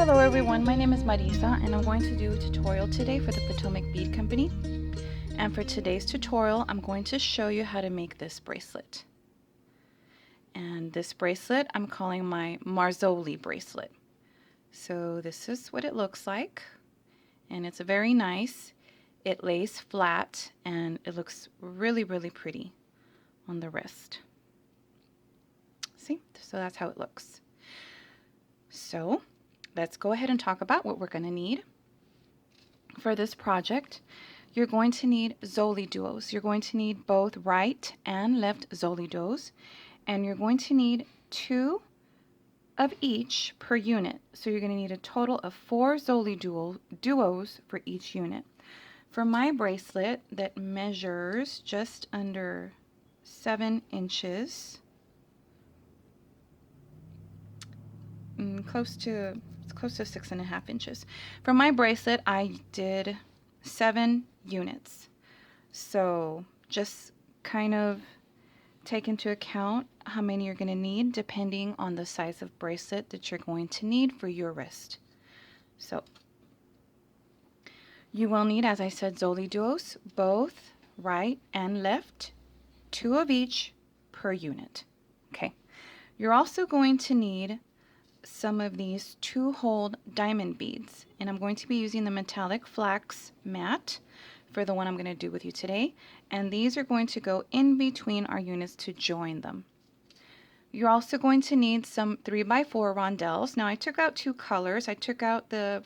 Hello everyone, my name is Marissa and I'm going to do a tutorial today for the Potomac Bead Company. And for today's tutorial, I'm going to show you how to make this bracelet. And this bracelet I'm calling my Marzoli bracelet. So this is what it looks like, and it's very nice. It lays flat and it looks really pretty on the wrist. See? So that's how it looks. So let's go ahead and talk about what we're going to need. For this project, you're going to need ZoliDuos. You're going to need both right and left ZoliDuos, and you're going to need 2 of each per unit. So you're going to need a total of 4 ZoliDuos for each unit. For my bracelet that measures just under 7 inches, close to 6.5 inches. For my bracelet, I did 7 units. So just kind of take into account how many you're going to need depending on the size of bracelet that you're going to need for your wrist. So you will need, as I said, ZoliDuos, both right and left, 2 of each per unit. Okay. You're also going to need some of these 2-hole diamond beads, and I'm going to be using the metallic Flax matte for the one I'm going to do with you today, and these are going to go in between our units to join them. You're also going to need some 3x4 rondelles. Now I took out 2 colors. I took out the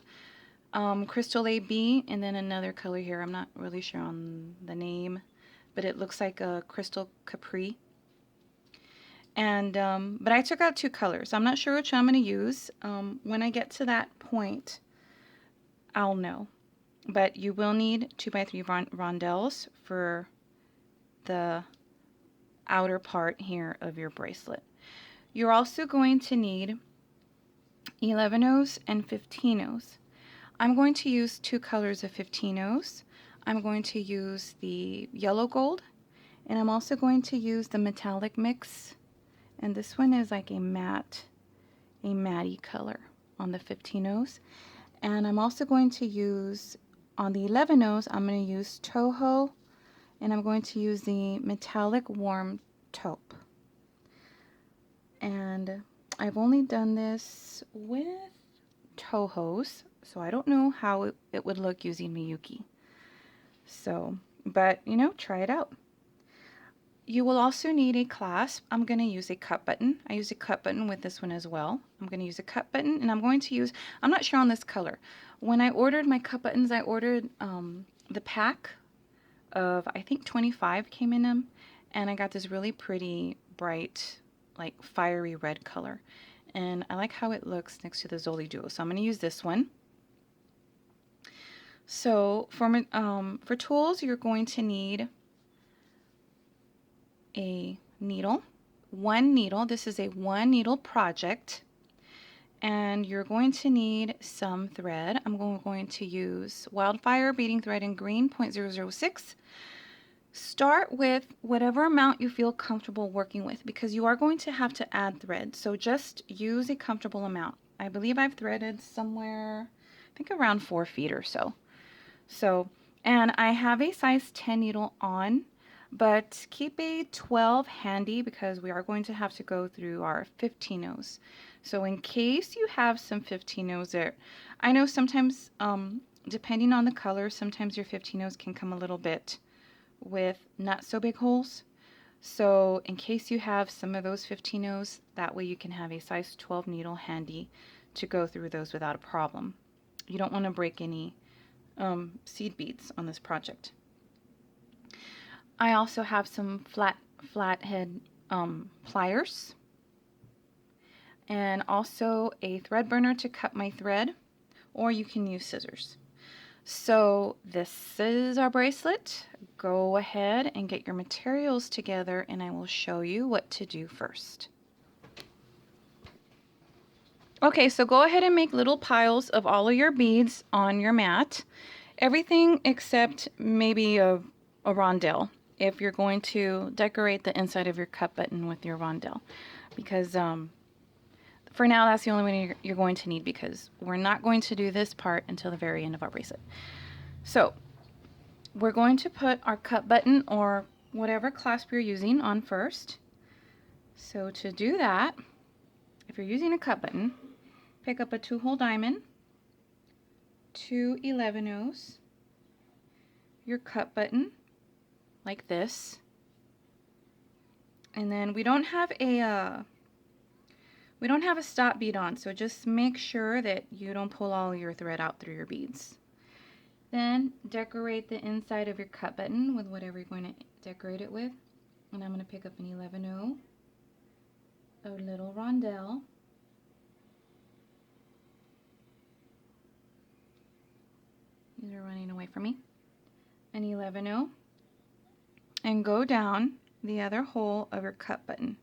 Crystal AB and then another color here. I'm not really sure on the name, but it looks like a Crystal Capri. And but I took out 2 colors. I'm not sure which one I'm going to use. When I get to that point, I'll know. But you will need 2x3 rondelles for the outer part here of your bracelet. You're also going to need 11/0s and 15/0s. I'm going to use 2 colors of 15/0s. I'm going to use the yellow gold, and I'm also going to use the metallic mix. And this one is like a matte color on the 15/0s. And I'm also going to use, on the 11/0s, I'm going to use Toho, and I'm going to use the metallic warm taupe. And I've only done this with Tohos, so I don't know how it would look using Miyuki. So, but you know, try it out. You will also need a clasp. I'm going to use a cut button. I use a cut button with this one as well. I'm going to use a cut button, and I'm going to use, I'm not sure on this color. When I ordered my cut buttons, I ordered the pack of, I think 25 came in them, and I got this really pretty, bright, like fiery red color. And I like how it looks next to the ZoliDuo, so I'm going to use this one. So for tools, you're going to need a needle, 1 needle. This is a 1 needle project, and you're going to need some thread. I'm going to use Wildfire beading thread in green 0.006. Start with whatever amount you feel comfortable working with, because you are going to have to add thread, so just use a comfortable amount. I believe I've threaded somewhere, I think around 4 feet or so. And I have a size 10 needle on, but keep a 12 handy because we are going to have to go through our 15/0s. So in case you have some 15/0s there, I know sometimes, depending on the color, sometimes your 15/0s can come a little bit with not so big holes. So in case you have some of those 15/0s, that way you can have a size 12 needle handy to go through those without a problem. You don't want to break any seed beads on this project. I also have some flathead pliers, and also a thread burner to cut my thread, or you can use scissors. So this is our bracelet. Go ahead and get your materials together, and I will show you what to do first. Okay, so go ahead and make little piles of all of your beads on your mat. Everything except maybe a rondelle, if you're going to decorate the inside of your cut button with your rondelle, because the for now, that's the only one you're going to need because we're not going to do this part until the very end of our bracelet. So we're going to put our cut button or whatever clasp you're using on first. So to do that, if you're using a cut button, pick up a 2-hole diamond, 2 11-ohs, your cut button like this, and then we don't have a stop bead on, so just make sure that you don't pull all your thread out through your beads. Then decorate the inside of your cut button with whatever you're going to decorate it with. And I'm going to pick up an 11-oh, a little rondelle, these are running away from me, an 11-oh, and go down the other hole of your cut button.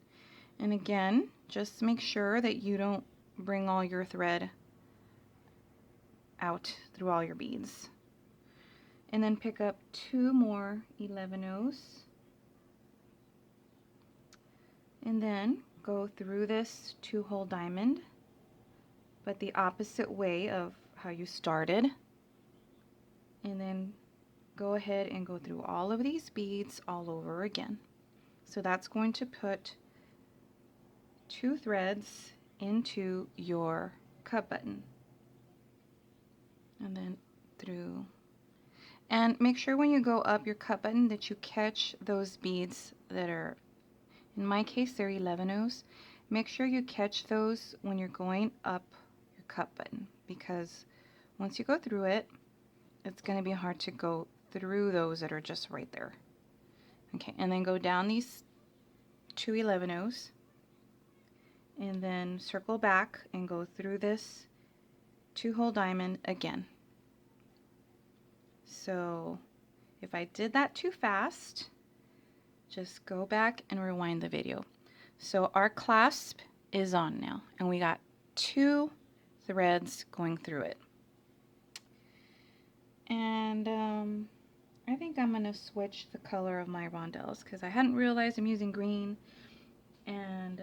And again, just make sure that you don't bring all your thread out through all your beads. And then pick up 2 more 11-ohs, and then go through this 2-hole diamond, but the opposite way of how you started, and then go ahead and go through all of these beads all over again. So that's going to put 2 threads into your cut button, and then through. And make sure when you go up your cut button that you catch those beads that are, in my case, they're 11-ohs. Make sure you catch those when you're going up your cut button, because once you go through it, it's going to be hard to go through those that are just right there. Okay, and then go down these 2 11-ohs, and then circle back and go through this 2-hole diamond again. So if I did that too fast, just go back and rewind the video. So our clasp is on now, and we got 2 threads going through it. And I think I'm going to switch the color of my rondelles because I hadn't realized I'm using green and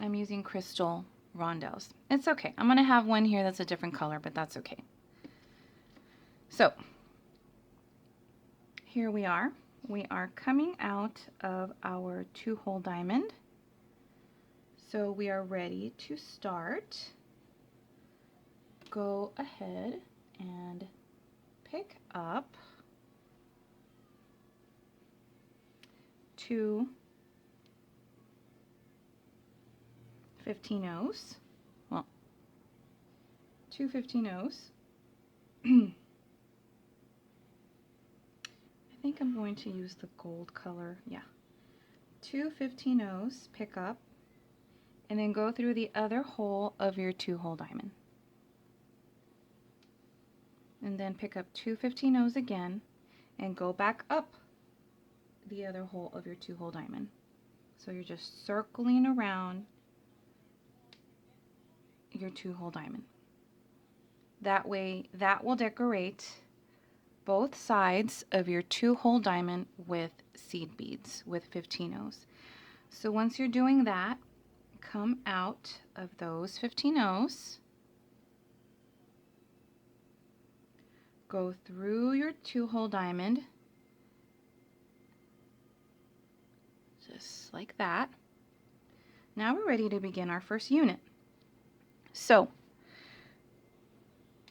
I'm using crystal rondelles. It's okay. I'm going to have one here that's a different color, but that's okay. So here we are. We are coming out of our 2-hole diamond. So we are ready to start. Go ahead and pick up 2 15-ohs. Well, 2 15-ohs. I think I'm going to use the gold color. Yeah. 2 15-ohs, pick up, and then go through the other hole of your 2-hole diamond. And then pick up 2 15-ohs again and go back up the other hole of your 2-hole diamond. So you're just circling around your 2-hole diamond. That way, that will decorate both sides of your 2-hole diamond with seed beads with 15-ohs. So once you're doing that, come out of those 15-ohs, go through your 2-hole diamond, just like that. Now we're ready to begin our first unit. So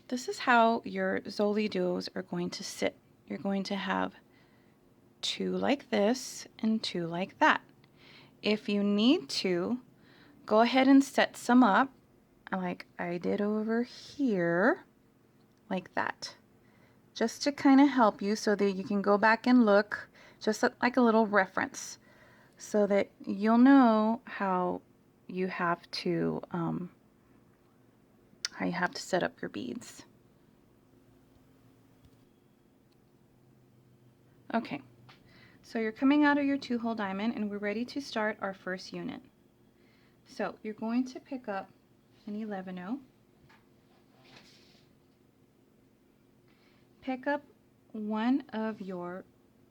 this is how your ZoliDuos are going to sit. You're going to have 2 like this and 2 like that. If you need to, go ahead and set some up like I did over here, like that, just to kind of help you so that you can go back and look, just like a little reference, so that you'll know how you have to set up your beads. Okay, so you're coming out of your 2-hole diamond and we're ready to start our first unit. So you're going to pick up an 11-oh, pick up one of your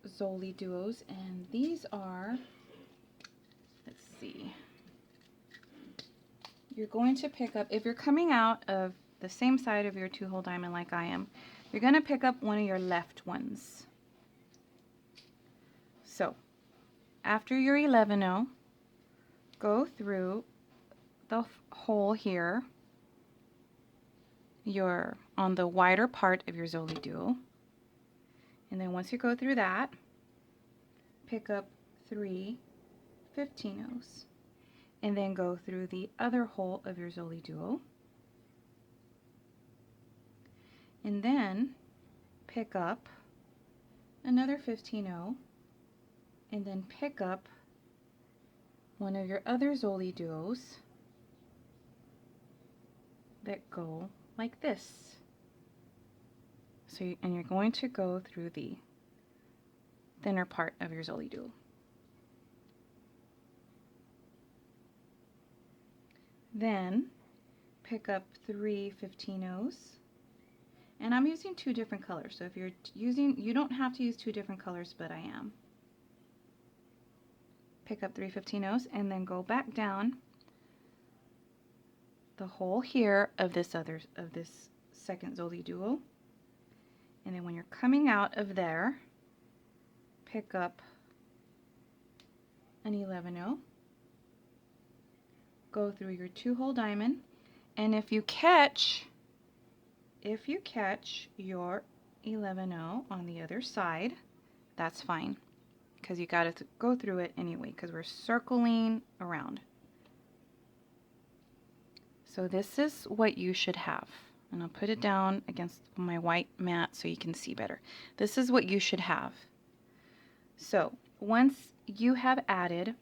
ZoliDuos, and these are, let's see, you're going to pick up, if you're coming out of the same side of your 2-hole diamond like I am, you're going to pick up one of your left ones. So after your 11-0, go through the hole here, you're on the wider part of your ZoliDuo, and then once you go through that, pick up 3 15-ohs, and then go through the other hole of your ZoliDuo, and then pick up another 15-oh, and then pick up one of your other ZoliDuos that go like this. So and you're going to go through the thinner part of your ZoliDuo. Then pick up 3 15-ohs, and I'm using 2 different colors. So if you're using, you don't have to use 2 different colors, but I am. Pick up 3 15-ohs and then go back down the hole here of this second ZoliDuo, and then when you're coming out of there, pick up an 11-oh, go through your 2-hole diamond, and if you catch your 11-oh on the other side, that's fine, because you got to go through it anyway, because we're circling around. So this is what you should have, and I'll put it down against my white mat so you can see better. This is what you should have. So once you have added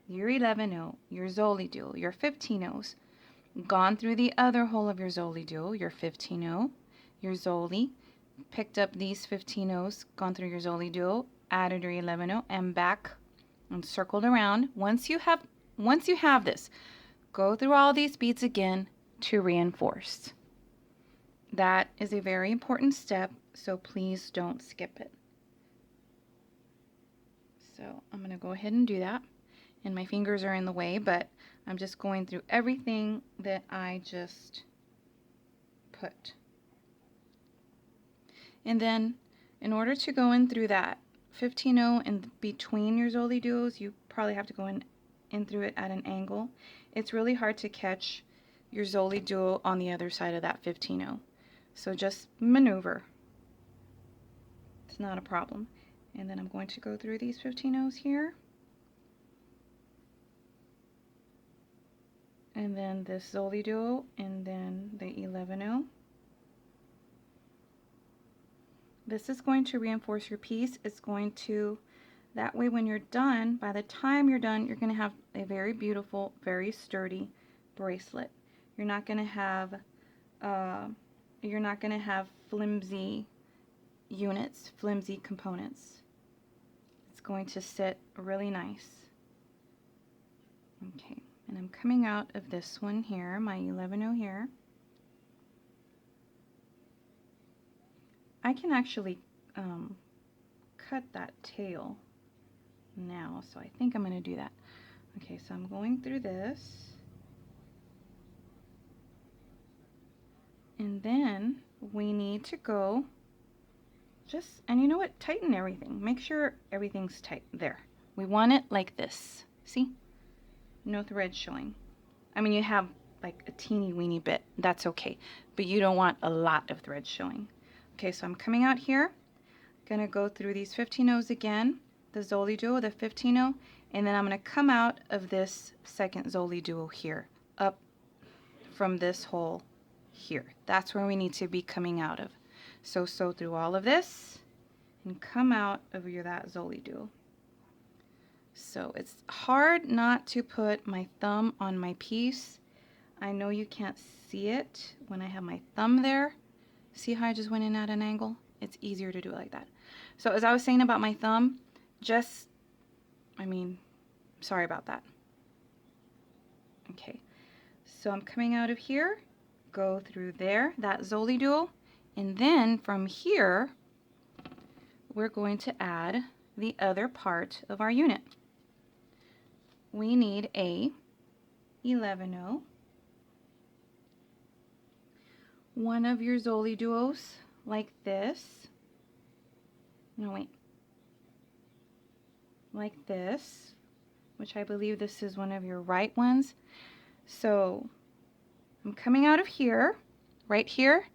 your 11-oh, your ZoliDuo, your 15-ohs, gone through the other hole of your ZoliDuo, your 15-oh, your Zoli, picked up these 15-ohs, gone through your ZoliDuo, added your 11-oh, and back and circled around. Once you have this, go through all these beads again to reinforce. That is a very important step, so please don't skip it. So I'm going to go ahead and do that. And my fingers are in the way, but I'm just going through everything that I just put. And then in order to go in through that 15-oh and between your ZoliDuos, you probably have to go in through it at an angle. It's really hard to catch your ZoliDuo on the other side of that 15-oh. So just maneuver. It's not a problem. And then I'm going to go through these 15-ohs here. And then this ZoliDuo, and then the 11-oh. This is going to reinforce your piece. It's going to, that way when you're done, by the time you're done, you're going to have a very beautiful, very sturdy bracelet. You're not going to have flimsy units, flimsy components. It's going to sit really nice. Okay, and I'm coming out of this one here, my 11-oh here. I can actually cut that tail now, so I think I'm going to do that. Okay, so I'm going through this, and then we need to go just, and you know what, tighten everything. Make sure everything's tight. There. We want it like this. See? No thread showing. I mean, you have like a teeny weeny bit. That's okay. But you don't want a lot of thread showing. Okay, so I'm coming out here. Gonna go through these 15-ohs again, the ZoliDuo, the 15-oh, and then I'm gonna come out of this second ZoliDuo here, up from this hole here. That's where we need to be coming out of. So sew through all of this and come out of that ZoliDuo. So it's hard not to put my thumb on my piece. I know you can't see it when I have my thumb there. See how I just went in at an angle? It's easier to do it like that. So as I was saying about my thumb, sorry about that. Okay, so I'm coming out of here, go through there, that ZoliDuo, and then from here, we're going to add the other part of our unit. We need a 11-oh, one of your ZoliDuos like this. No, wait. Like this, which I believe this is one of your right ones. So I'm coming out of here, right here.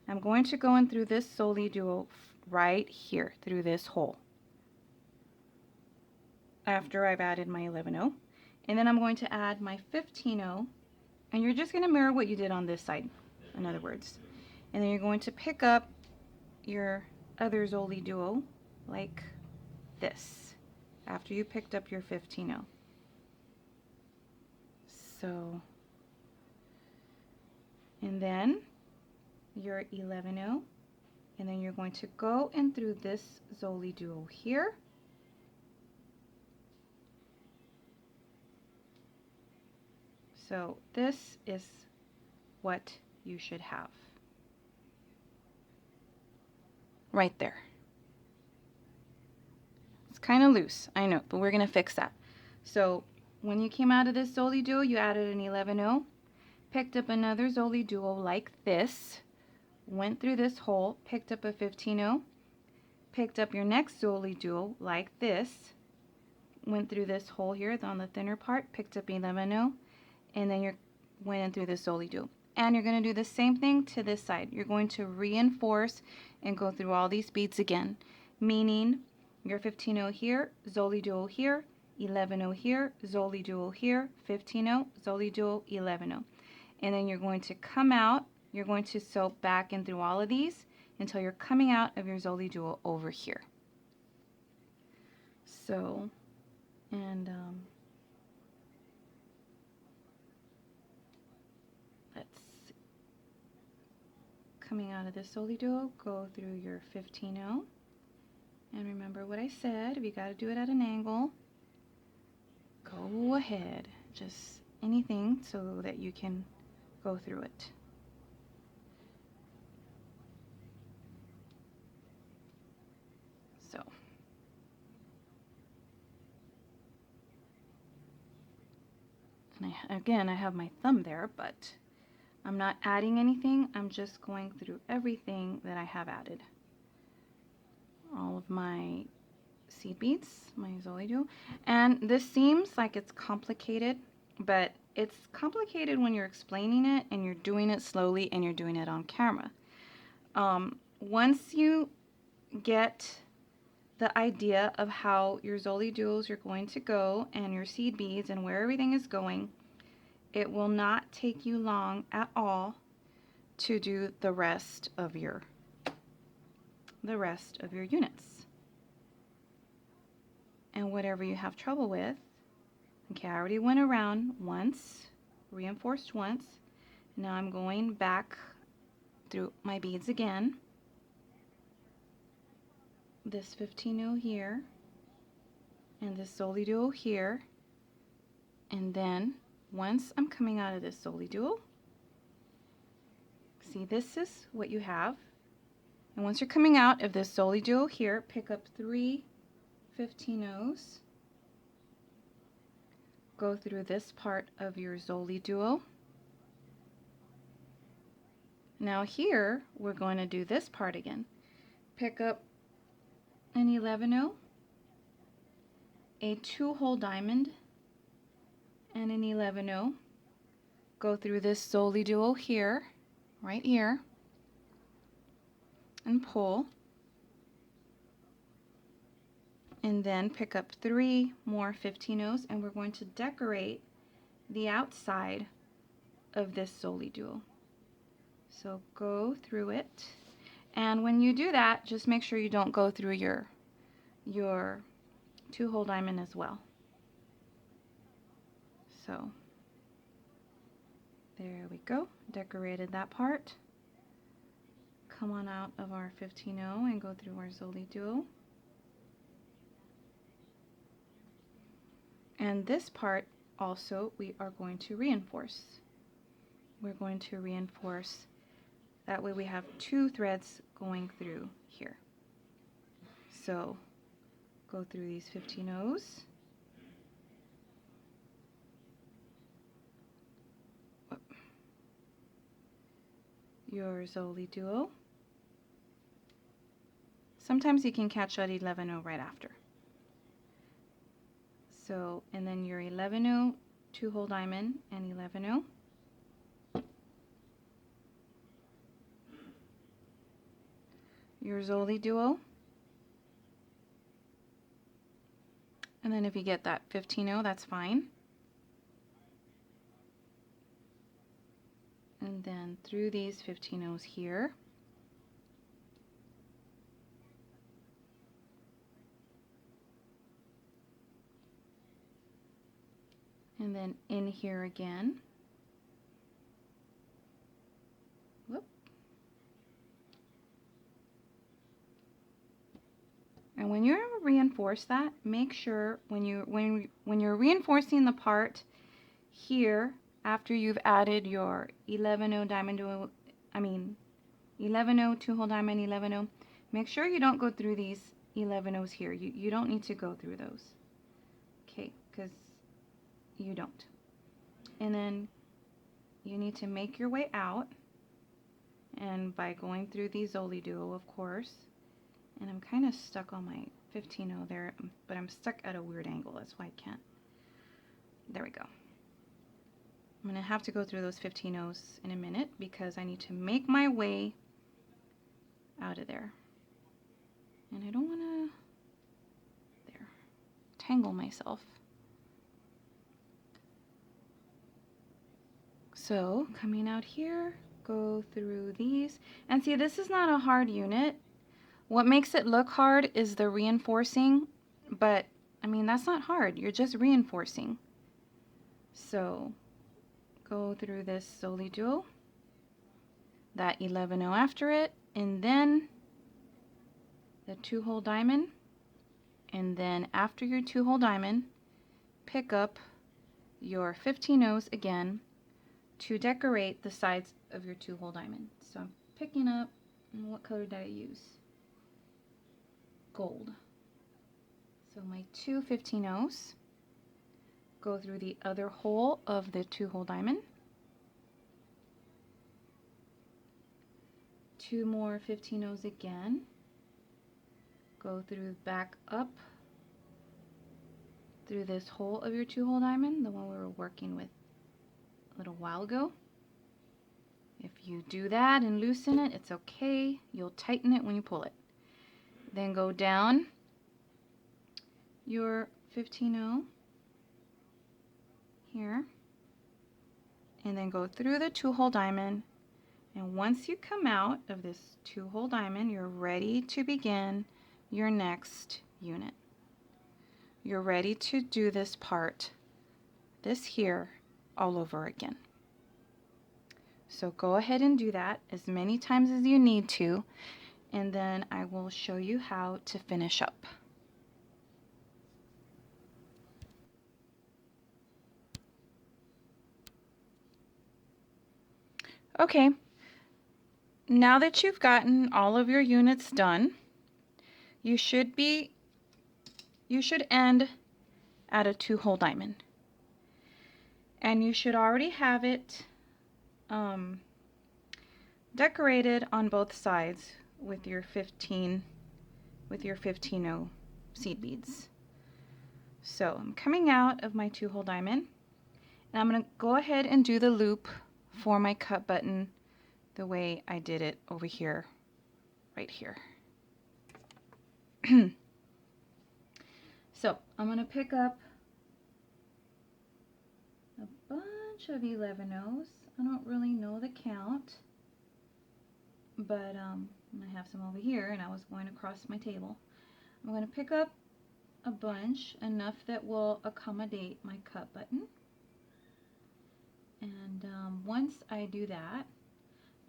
I'm going to go in through this ZoliDuo right here, through this hole, after I've added my 11-0. And then I'm going to add my 15-0, and you're just going to mirror what you did on this side, in other words. And then you're going to pick up your other ZoliDuo like this, after you picked up your 15-0. So, and then your 11-0, and then you're going to go in through this ZoliDuo here. So this is what you should have right there. It's kind of loose, I know, but we're going to fix that. So when you came out of this ZoliDuo, you added an 11-0, picked up another ZoliDuo like this, went through this hole, picked up a 15-0, picked up your next ZoliDuo like this, went through this hole here on the thinner part, picked up 11-0, and then you went in through this ZoliDuo. And you're going to do the same thing to this side. You're going to reinforce and go through all these beads again, meaning your 15-0 here, ZoliDuo here, 11-0 here, ZoliDuo here, 15-0, ZoliDuo, 11-0. And then you're going to come out, you're going to sew back in through all of these until you're coming out of your ZoliDuo over here. So, and let's see. Coming out of this ZoliDuo, go through your 15-0. And remember what I said, if you got to do it at an angle, go ahead. Just anything so that you can go through it. So. And again, I have my thumb there, but I'm not adding anything. I'm just going through everything that I have added. All of my seed beads, my ZoliDuo. And this seems like it's complicated, but it's complicated when you're explaining it and you're doing it slowly and you're doing it on camera. Once you get the idea of how your ZoliDuos are going to go and your seed beads and where everything is going, it will not take you long at all to do the rest of your units. And whatever you have trouble with, okay, I already went around once, reinforced once. Now I'm going back through my beads again. This 15-0 here, and this ZoliDuo here, and then once I'm coming out of this ZoliDuo, see, this is what you have. And once you're coming out of this ZoliDuo here, pick up 3 15-0s, go through this part of your ZoliDuo. Now here, we're going to do this part again. Pick up an 11-0, a 2-hole diamond, and an 11-0. Go through this ZoliDuo here, right here, and pull. And then pick up 3 more 15-0s, and we're going to decorate the outside of this ZoliDuo. So go through it. And when you do that, just make sure you don't go through your 2-hole diamond as well. So there we go, decorated that part. Come on out of our 15-0 and go through our ZoliDuo. And this part also we are going to reinforce. We're going to reinforce, that way we have 2 threads going through here. So go through these 15-0s. your ZoliDuo. Sometimes you can catch that 11-0 right after. So, and then your 11-0 2-hole diamond and 11-0. Your ZoliDuo. And then if you get that 15-0, that's fine. And then through these 15-0s here. And then in here again. Whoop. And when you reinforce that, make sure when you're reinforcing the part here after you've added your 11-0 diamond duo, 11-0 2-hole diamond 11-0, make sure you don't go through these 11-0s here. You don't need to go through those. Okay, because you don't. And then you need to make your way out, and by going through the ZoliDuo, of course. And I'm kind of stuck on my 15-0 there, but I'm stuck at a weird angle. That's why I can't. There we go. I'm going to have to go through those 15-0s in a minute because I need to make my way out of there. And I don't want to, there, tangle myself. So coming out here, go through these. And see, this is not a hard unit. What makes it look hard is the reinforcing, but I mean, that's not hard. You're just reinforcing. So go through this ZoliDuo, that 11-0 after it, and then the 2-hole diamond, and then after your 2-hole diamond, pick up your 15-0s again to decorate the sides of your 2-hole diamond. So I'm picking up, what color did I use? Gold. So my two 15-0s go through the other hole of the 2-hole diamond. 2 more 15-0s again. Go through back up through this hole of your 2-hole diamond, the one we were working with a little while ago. If you do that and loosen it, it's okay. You'll tighten it when you pull it. Then go down your 15-0 here, and then go through the 2-hole diamond. And once you come out of this 2-hole diamond, you're ready to begin your next unit. You're ready to do this part, this here, all over again. So go ahead and do that as many times as you need to, and then I will show you how to finish up. Okay, now that you've gotten all of your units done, you should end at a 2-hole diamond. And you should already have it decorated on both sides with your 15-0 seed beads. So I'm coming out of my 2-hole diamond, and I'm going to go ahead and do the loop for my cut button the way I did it over here, right here. So I'm going to pick up a bunch of 11-0s. I don't really know the count, but I have some over here, and I was going across my table. I'm going to pick up a bunch, enough that will accommodate my cut button. And once I do that,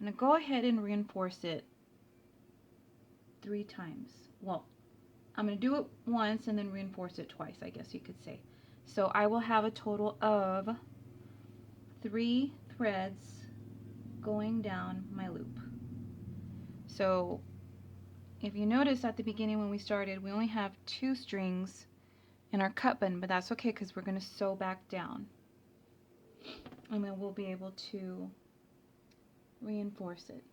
I'm going to go ahead and reinforce it 3 times. Well, I'm going to do it once and then reinforce it twice, I guess you could say. So I will have a total of 3 threads going down my loop. So if you notice at the beginning when we started, we only have 2 strings in our cut button, but that's okay because we're going to sew back down. And then we'll be able to reinforce it.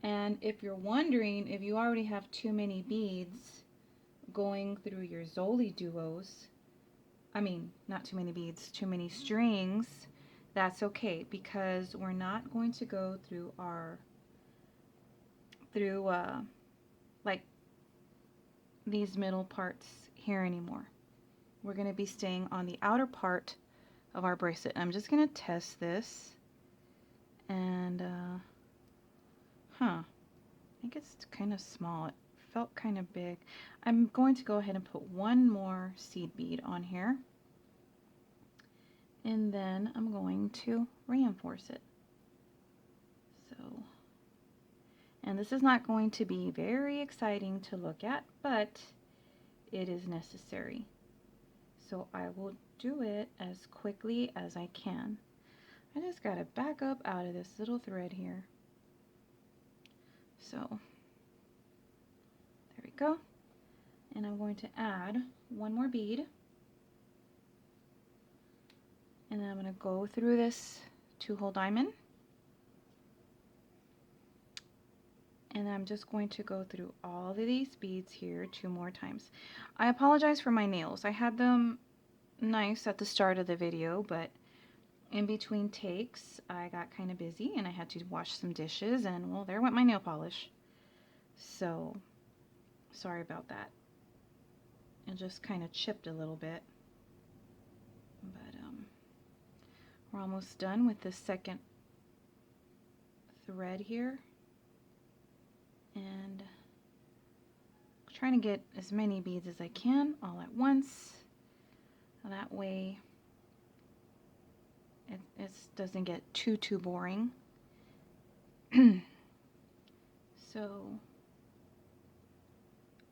And if you're wondering if you already have too many beads going through your ZoliDuos, I mean, not too many beads, too many strings, that's okay, because we're not going to go through like these middle parts here anymore. We're going to be staying on the outer part of our bracelet. I'm just going to test this, and I think it's kind of small. It felt kind of big. I'm going to go ahead and put one more seed bead on here, and then I'm going to reinforce it. So, and this is not going to be very exciting to look at, but it is necessary. So I will do it as quickly as I can. I just gotta back up out of this little thread here. So there we go. And I'm going to add one more bead. And then I'm gonna go through this 2-hole diamond. And I'm just going to go through all of these beads here 2 more times. I apologize for my nails. I had them nice at the start of the video, but in between takes I got kind of busy and I had to wash some dishes, and well, there went my nail polish. So sorry about that. It just kind of chipped a little bit. But we're almost done with the second thread here. And I'm trying to get as many beads as I can all at once. That way it doesn't get too boring. So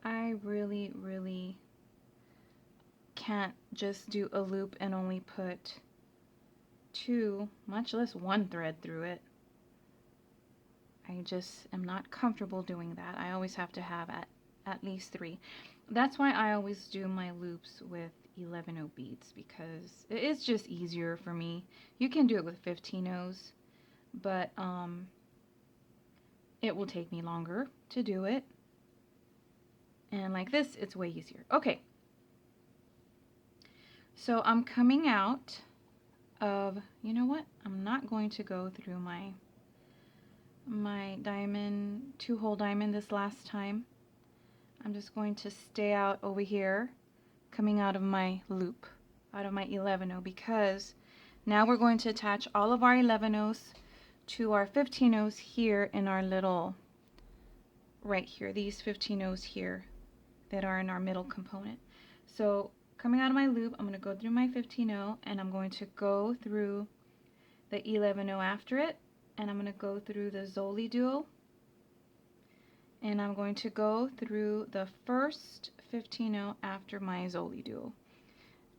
I really can't just do a loop and only put 2, much less 1 thread through it. I just am not comfortable doing that. I always have to have at least 3. That's why I always do my loops with 11/0 beads, because it is just easier for me. You can do it with 15/0s, but it will take me longer to do it. And like this, it's way easier. Okay. So I'm coming out of, you know what? I'm not going to go through my diamond, 2-hole diamond this last time. I'm just going to stay out over here, coming out of my loop, out of my 11/0, because now we're going to attach all of our 11/0s to our 15/0s here in our little, right here, these 15/0s here that are in our middle component. So coming out of my loop, I'm going to go through my 15/0 and I'm going to go through the 11/0 after it, and I'm going to go through the ZoliDuo, and I'm going to go through the first 15/0 after my ZoliDuo.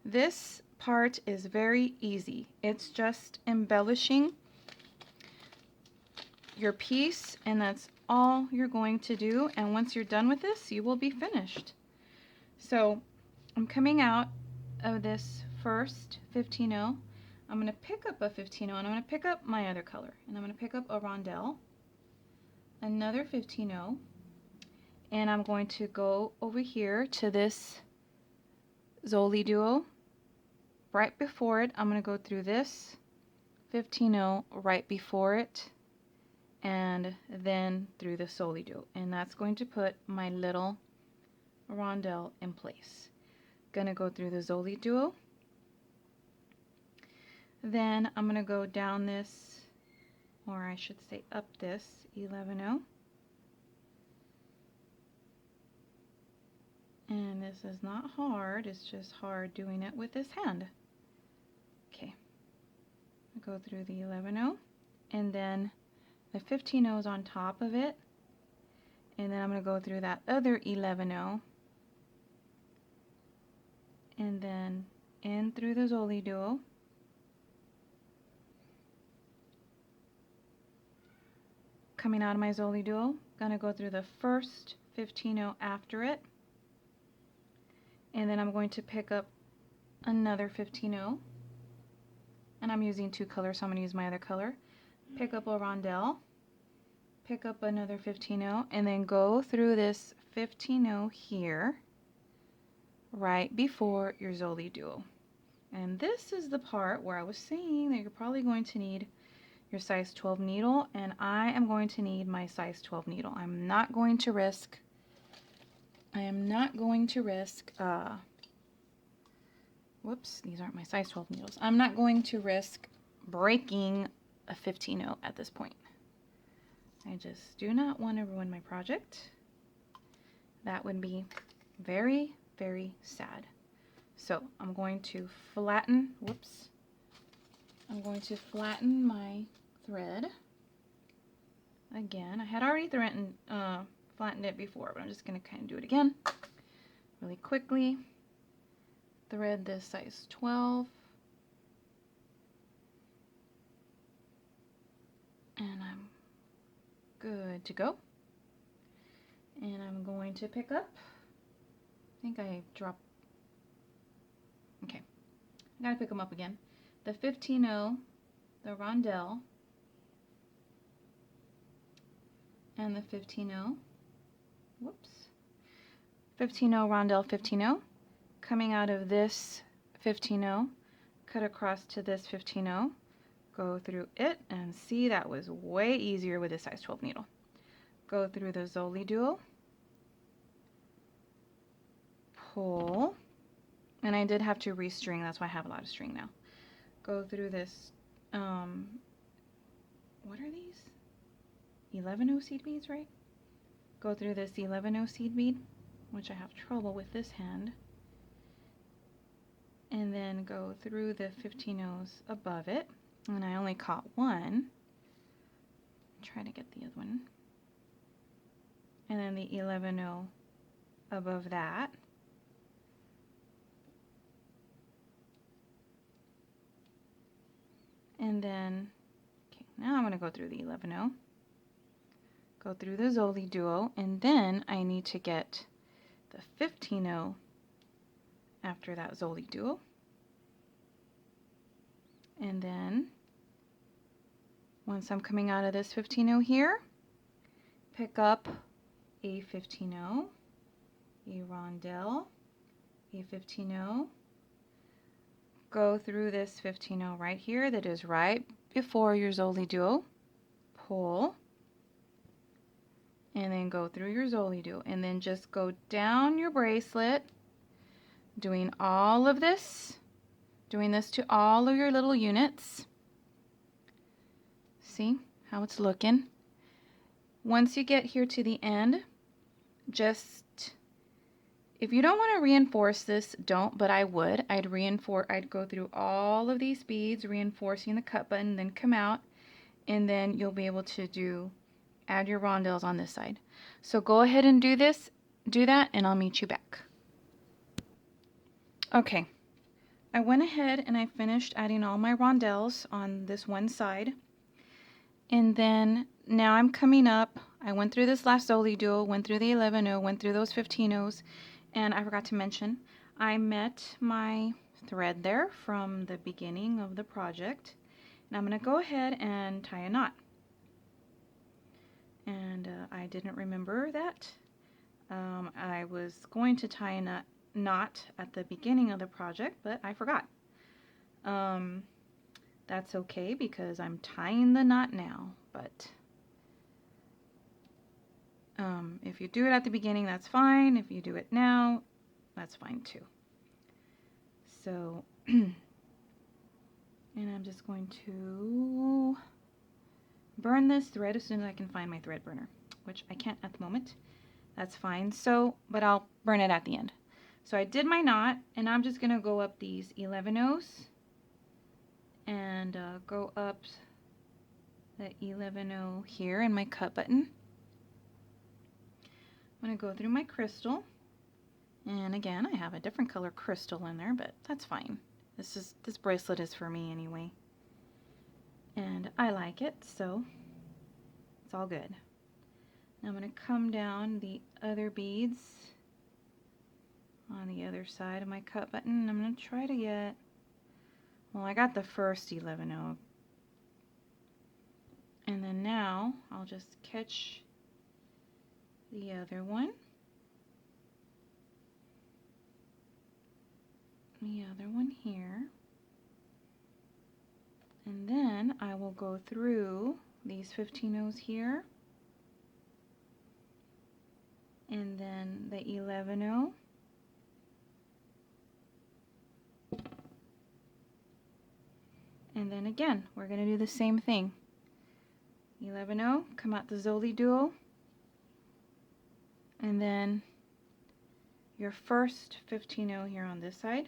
This part is very easy. It's just embellishing your piece, and that's all you're going to do. And once you're done with this, you will be finished. So I'm coming out of this first 15/0. I'm going to pick up a 15/0 and I'm going to pick up my other color. And I'm going to pick up a rondelle, another 15/0, and I'm going to go over here to this ZoliDuo. Right before it, I'm going to go through this 15/0 right before it, and then through the ZoliDuo. And that's going to put my little rondelle in place. Gonna go through the ZoliDuo. Then I'm gonna go down this, or I should say up this 11/0. And this is not hard, it's just hard doing it with this hand. Okay, go through the 11/0, and then the 15/0 is on top of it, and then I'm going to go through that other 11/0, and then in through the ZoliDuo, coming out of my ZoliDuo, going to go through the first 15/0 after it, and then I'm going to pick up another 15/0, and I'm using 2 colors, so I'm going to use my other color. Pick up a rondelle, pick up another 15-0, and then go through this 15-0 here, right before your ZoliDuo. And this is the part where I was saying that you're probably going to need your size 12 needle, and I am going to need my size 12 needle. I am not going to risk, whoops, these aren't my size 12 needles. I'm not going to risk breaking a 15-0 at this point. I just do not want to ruin my project. That would be very, very sad. So I'm going to flatten, whoops, I'm going to flatten my thread. Again, I had already flattened it before, but I'm just going to kind of do it again really quickly. Thread this size 12. And I'm good to go. And I'm going to pick up, I think I dropped, okay, I gotta pick them up again. The 15-0, the rondelle, and the 15-0, whoops, 15-0 rondelle, 15-0, coming out of this 15-0, cut across to this 15-0, go through it, and see, that was way easier with a size 12 needle. Go through the ZoliDuo, pull, and I did have to restring, that's why I have a lot of string now. Go through this, what are these? 11-0 seed beads, right? Go through this 11-0 seed bead, which I have trouble with this hand, and then go through the 15-0s above it, and I only caught one. Try to get the other one. And then the 11-0 above that. And then, okay, now I'm going to go through the 11-0, go through the ZoliDuo, and then I need to get the 15-0 after that ZoliDuo. And then, once I'm coming out of this 15-0 here, pick up a 15-0, a rondelle, a 15-0, go through this 15-0 right here that is right before your ZoliDuo, pull, and then go through your ZoliDuo, and then just go down your bracelet, doing all of this, doing this to all of your little units. See how it's looking? Once you get here to the end, just, if you don't want to reinforce this, don't, but I would. I'd go through all of these beads, reinforcing the cut button, then come out, and then you'll be able to add your rondelles on this side. So go ahead and do that, and I'll meet you back. Okay, I went ahead and I finished adding all my rondelles on this one side, and then now I'm coming up. I went through this last ZoliDuo, went through the 11-0, went through those 15-0s, and I forgot to mention, I met my thread there from the beginning of the project, and I'm going to go ahead and tie a knot. And I didn't remember that. I was going to tie a knot at the beginning of the project, but I forgot. That's okay because I'm tying the knot now, but if you do it at the beginning, that's fine. If you do it now, that's fine too. So, and I'm just going to burn this thread as soon as I can find my thread burner, which I can't at the moment. That's fine. So, but I'll burn it at the end. So I did my knot, and I'm just going to go up these 11-0s and go up the 11-0 here in my cut button. I'm going to go through my crystal, and again, I have a different color crystal in there, but that's fine. This bracelet is for me anyway, and I like it, so it's all good. Now I'm going to come down the other beads on the other side of my cut button, and I'm going to try to get, well, I got the first 11-0, And then now I'll just catch the other one. The other one here. And then I will go through these 15-0s here. And then the 11-0. And then again, we're going to do the same thing. 11-0, come out the ZoliDuo. And then your first 15-0 here on this side.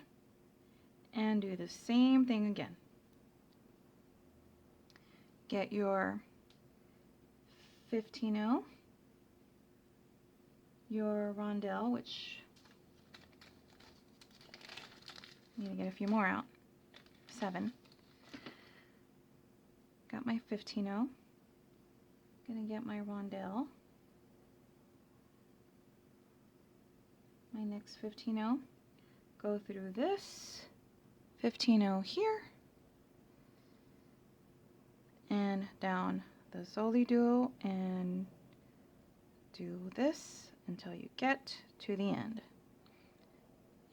And do the same thing again. Get your 15-0, your rondelle, which I need to get a few more out. 7. Got my 15-0. Gonna get my rondelle. My next 15-0. Go through this 15-0 here. And down the ZoliDuo and do this until you get to the end.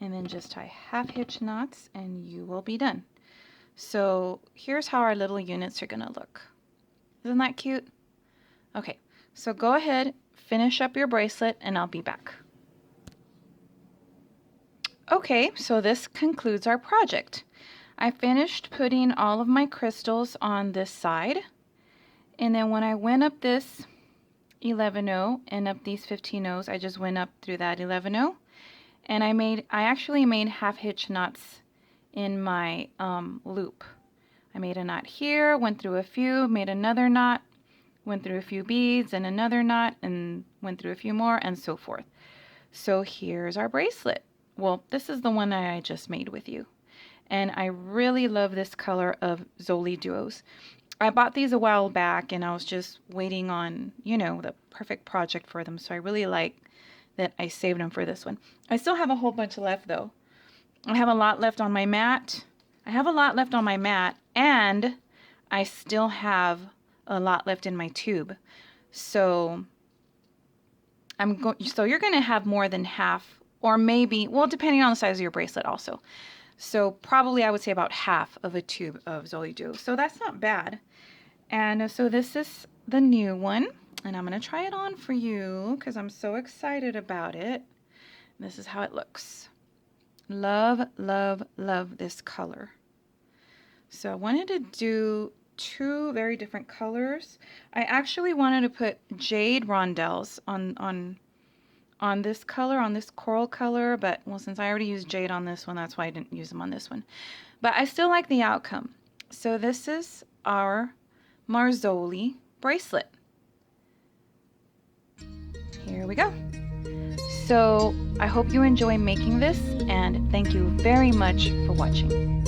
And then just tie half hitch knots and you will be done. So here's how our little units are gonna look. Isn't that cute? Okay, so go ahead, finish up your bracelet and I'll be back. Okay, so this concludes our project. I finished putting all of my crystals on this side, and then when I went up this 11-0 and up these 15-0s, I just went up through that 11-0, and I actually made half hitch knots in my loop. I made a knot here, went through a few, made another knot, went through a few beads and another knot, and went through a few more, and so forth. So here's our bracelet. Well, this is the one that I just made with you. And I really love this color of ZoliDuos. I bought these a while back and I was just waiting on, you know, the perfect project for them. So I really like that I saved them for this one. I still have a whole bunch left though. I have a lot left on my mat. And I still have a lot left in my tube. So you're going to have more than half, or maybe, well, depending on the size of your bracelet also. So probably I would say about half of a tube of ZoliDuo. So that's not bad. And so this is the new one. And I'm going to try it on for you because I'm so excited about it. This is how it looks. Love, love, love this color. So I wanted to do 2 very different colors. I actually wanted to put jade rondelles on this color, on this coral color, but well, since I already used jade on this one, that's why I didn't use them on this one. But I still like the outcome. So this is our Marzoli bracelet. Here we go. So I hope you enjoy making this, and thank you very much for watching.